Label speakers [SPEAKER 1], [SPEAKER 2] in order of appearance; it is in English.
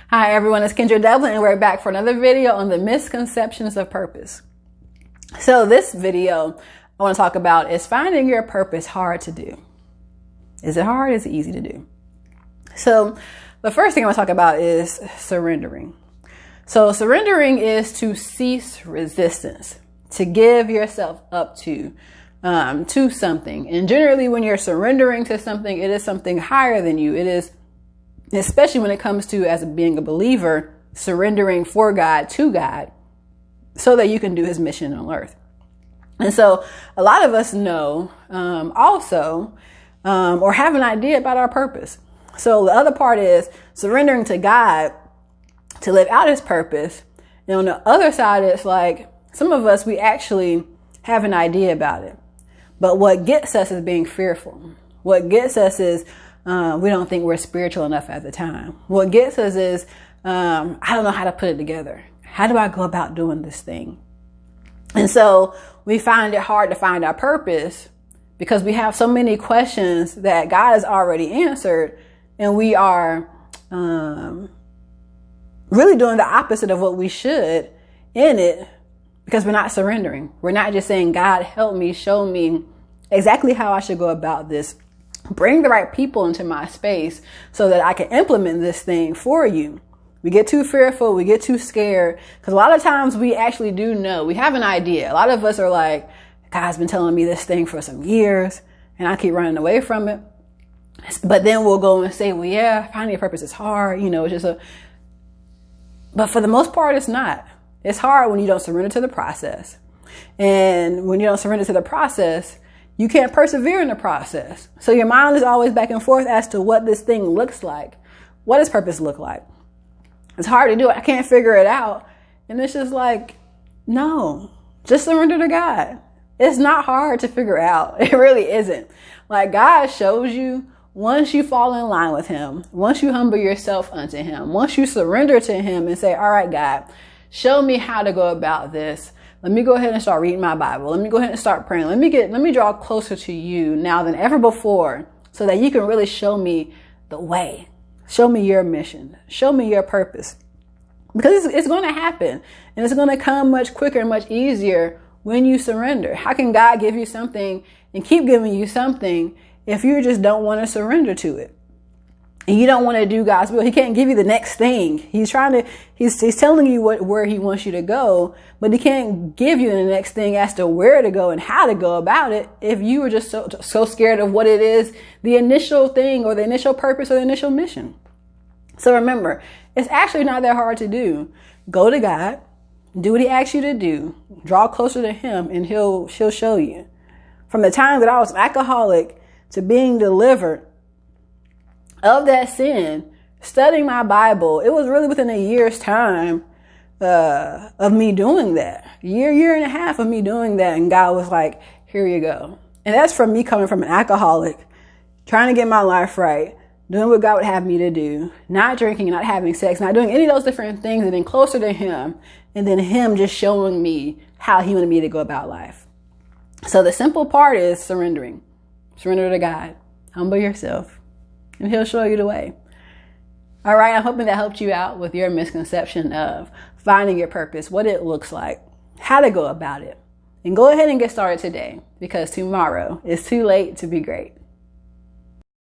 [SPEAKER 1] Hi everyone, it's Kendra Dublin and we're back for another video on the misconceptions of purpose. So this video I want to talk about is finding your purpose hard to do. Is it hard? Is it easy to do? So the first thing I want to talk about is surrendering. So surrendering is to cease resistance, to give yourself up to something. And generally when you're surrendering to something, it is something higher than you. It is, especially when it comes to as being a believer, surrendering for God to God so that you can do his mission on earth. And so a lot of us know or have an idea about our purpose. So the other part is surrendering to God to live out his purpose. And on the other side, it's like some of us, we actually have an idea about it. But what gets us is being fearful. What gets us is we don't think we're spiritual enough at the time. What gets us is, I don't know how to put it together. How do I go about doing this thing? And so we find it hard to find our purpose because we have so many questions that God has already answered. And we are really doing the opposite of what we should in it because we're not surrendering. We're not just saying, God, help me, show me exactly how I should go about this. Bring the right people into my space so that I can implement this thing for you. We get too fearful. We get too scared because a lot of times we actually do know. We have an idea. A lot of us are like, God's been telling me this thing for some years and I keep running away from it. But then we'll go and say, well, yeah, finding a purpose is hard. It's just but for the most part, it's not. It's hard when you don't surrender to the process. And when you don't surrender to the process, you can't persevere in the process. So your mind is always back and forth as to what this thing looks like. What does purpose look like? It's hard to do it. I can't figure it out. And it's just like, no, just surrender to God. It's not hard to figure out. It really isn't. Like God shows you once you fall in line with him, once you humble yourself unto him, once you surrender to him and say, all right, God, show me how to go about this. Let me go ahead and start reading my Bible. Let me go ahead and start praying. Let me draw closer to you now than ever before so that you can really show me the way. Show me your mission. Show me your purpose. Because it's going to happen and it's going to come much quicker and much easier when you surrender. How can God give you something and keep giving you something if you just don't want to surrender to it? And you don't want to do God's will. He can't give you the next thing. He's telling you where he wants you to go, but he can't give you the next thing as to where to go and how to go about it if you were just so scared of what it is, the initial thing or the initial purpose or the initial mission. So remember, it's actually not that hard to do. Go to God, do what he asks you to do, draw closer to him, and she'll show you. From the time that I was an alcoholic to being delivered of that sin, studying my Bible, it was really within a year's time of me doing that. Year and a half of me doing that. And God was like, here you go. And that's from me coming from an alcoholic, trying to get my life right, doing what God would have me to do, not drinking, not having sex, not doing any of those different things, and then closer to him, and then him just showing me how he wanted me to go about life. So the simple part is surrendering. Surrender to God. Humble yourself. And he'll show you the way. All right. I'm hoping that helped you out with your misconception of finding your purpose, what it looks like, how to go about it. And go ahead and get started today because tomorrow is too late to be great.